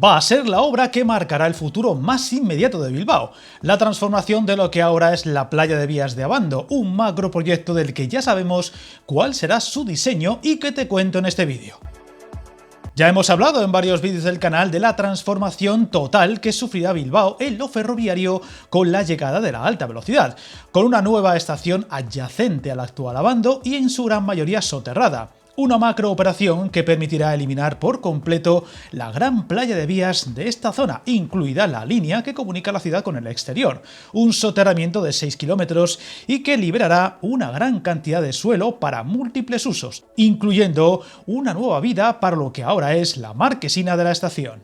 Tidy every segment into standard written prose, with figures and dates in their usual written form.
Va a ser la obra que marcará el futuro más inmediato de Bilbao, la transformación de lo que ahora es la playa de Vías de Abando, un macroproyecto del que ya sabemos cuál será su diseño y que te cuento en este vídeo. Ya hemos hablado en varios vídeos del canal de la transformación total que sufrirá Bilbao en lo ferroviario con la llegada de la alta velocidad, con una nueva estación adyacente al actual Abando y en su gran mayoría soterrada. Una macrooperación que permitirá eliminar por completo la gran playa de vías de esta zona, incluida la línea que comunica la ciudad con el exterior, un soterramiento de 6 kilómetros y que liberará una gran cantidad de suelo para múltiples usos, incluyendo una nueva vida para lo que ahora es la marquesina de la estación.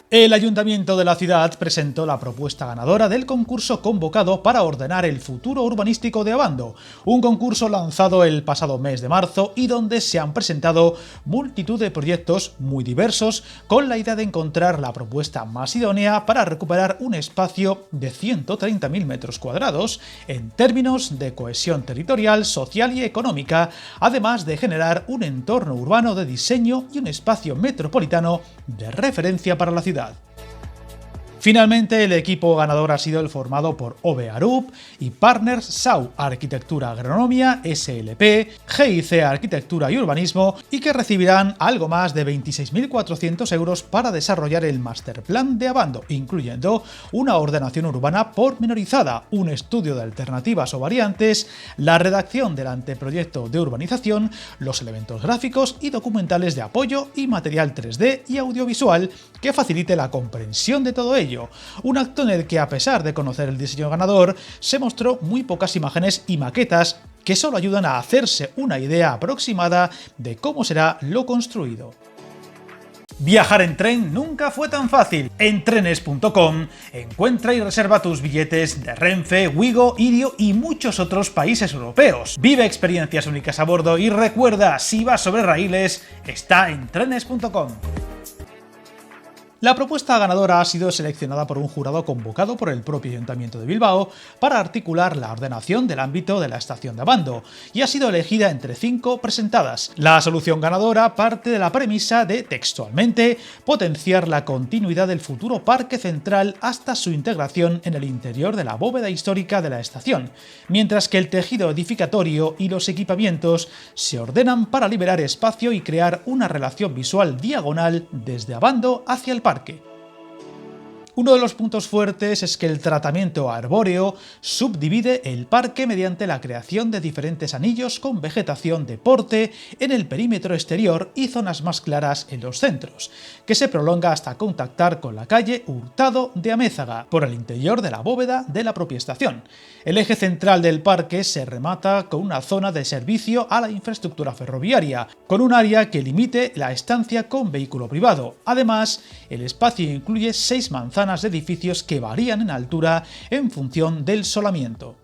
El Ayuntamiento de la ciudad presentó la propuesta ganadora del concurso convocado para ordenar el futuro urbanístico de Abando, un concurso lanzado el pasado mes de marzo y donde se han presentado multitud de proyectos muy diversos con la idea de encontrar la propuesta más idónea para recuperar un espacio de 130.000 metros cuadrados en términos de cohesión territorial, social y económica, además de generar un entorno urbano de diseño y un espacio metropolitano de referencia para la ciudad. Finalmente, el equipo ganador ha sido el formado por OB Arup y Partners SAU Arquitectura Agronomía SLP, GIC Arquitectura y Urbanismo y que recibirán algo más de 26.400 euros para desarrollar el Masterplan de Abando, incluyendo una ordenación urbana pormenorizada, un estudio de alternativas o variantes, la redacción del anteproyecto de urbanización, los elementos gráficos y documentales de apoyo y material 3D y audiovisual que facilite la comprensión de todo ello. Un acto en el que, a pesar de conocer el diseño ganador, se mostró muy pocas imágenes y maquetas que solo ayudan a hacerse una idea aproximada de cómo será lo construido. Viajar en tren nunca fue tan fácil. En trenes.com encuentra y reserva tus billetes de Renfe, Wigo, Irio y muchos otros países europeos. Vive experiencias únicas a bordo y recuerda, si vas sobre raíles, está en trenes.com. La propuesta ganadora ha sido seleccionada por un jurado convocado por el propio Ayuntamiento de Bilbao para articular la ordenación del ámbito de la estación de Abando y ha sido elegida entre 5 presentadas. La solución ganadora parte de la premisa de, textualmente, potenciar la continuidad del futuro parque central hasta su integración en el interior de la bóveda histórica de la estación, mientras que el tejido edificatorio y los equipamientos se ordenan para liberar espacio y crear una relación visual diagonal desde Abando hacia el parque. Uno de los puntos fuertes es que el tratamiento arbóreo subdivide el parque mediante la creación de diferentes anillos con vegetación de porte en el perímetro exterior y zonas más claras en los centros, que se prolonga hasta contactar con la calle Hurtado de Amézaga por el interior de la bóveda de la propia estación. El eje central del parque se remata con una zona de servicio a la infraestructura ferroviaria, con un área que limite la estancia con vehículo privado. Además, el espacio incluye 6 manzanas de edificios que varían en altura en función del solamiento.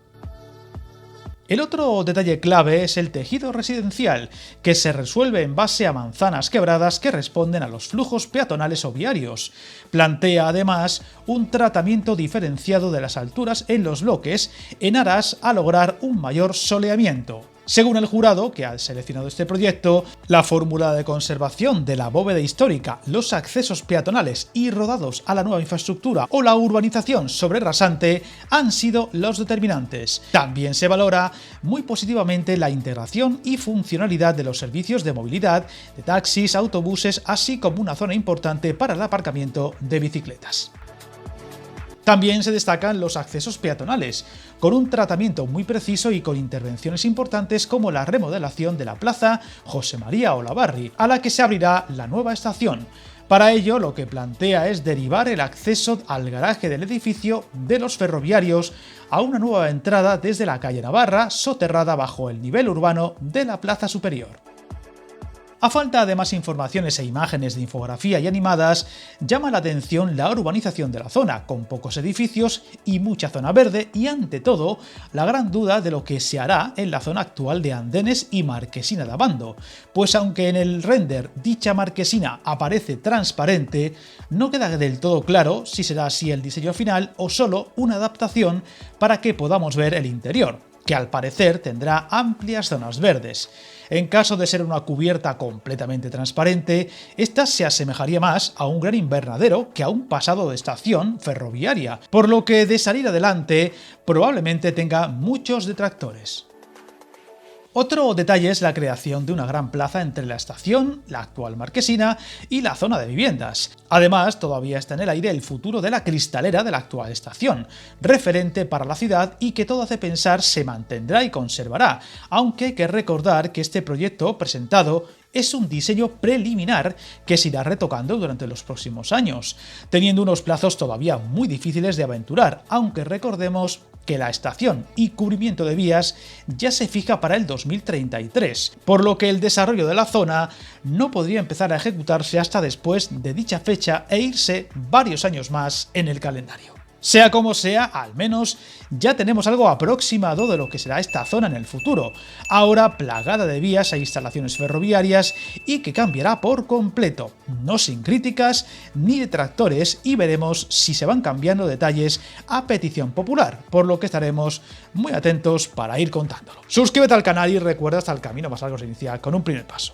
El otro detalle clave es el tejido residencial, que se resuelve en base a manzanas quebradas que responden a los flujos peatonales o viarios. Plantea además un tratamiento diferenciado de las alturas en los bloques en aras a lograr un mayor soleamiento. Según el jurado que ha seleccionado este proyecto, la fórmula de conservación de la bóveda histórica, los accesos peatonales y rodados a la nueva infraestructura o la urbanización sobre rasante han sido los determinantes. También se valora muy positivamente la integración y funcionalidad de los servicios de movilidad, de taxis, autobuses, así como una zona importante para el aparcamiento de bicicletas. También se destacan los accesos peatonales, con un tratamiento muy preciso y con intervenciones importantes como la remodelación de la plaza José María Olavarri, a la que se abrirá la nueva estación. Para ello, lo que plantea es derivar el acceso al garaje del edificio de los ferroviarios a una nueva entrada desde la calle Navarra, soterrada bajo el nivel urbano de la plaza superior. A falta de más informaciones e imágenes de infografía y animadas, llama la atención la urbanización de la zona, con pocos edificios y mucha zona verde y, ante todo, la gran duda de lo que se hará en la zona actual de andenes y marquesina de Abando, pues aunque en el render dicha marquesina aparece transparente, no queda del todo claro si será así el diseño final o solo una adaptación para que podamos ver el interior, que al parecer tendrá amplias zonas verdes. En caso de ser una cubierta completamente transparente, esta se asemejaría más a un gran invernadero que a un pasado de estación ferroviaria, por lo que de salir adelante probablemente tenga muchos detractores. Otro detalle es la creación de una gran plaza entre la estación, la actual Marquesina, y la zona de viviendas. Además, todavía está en el aire el futuro de la cristalera de la actual estación, referente para la ciudad y que todo hace pensar se mantendrá y conservará, aunque hay que recordar que este proyecto presentado es un diseño preliminar que se irá retocando durante los próximos años, teniendo unos plazos todavía muy difíciles de aventurar, aunque recordemos que la estación y cubrimiento de vías ya se fija para el 2033, por lo que el desarrollo de la zona no podría empezar a ejecutarse hasta después de dicha fecha e irse varios años más en el calendario. Sea como sea, al menos ya tenemos algo aproximado de lo que será esta zona en el futuro, ahora plagada de vías e instalaciones ferroviarias y que cambiará por completo, no sin críticas ni detractores, y veremos si se van cambiando detalles a petición popular, por lo que estaremos muy atentos para ir contándolo. Suscríbete al canal y recuerda, hasta el camino más largo se inicia con un primer paso.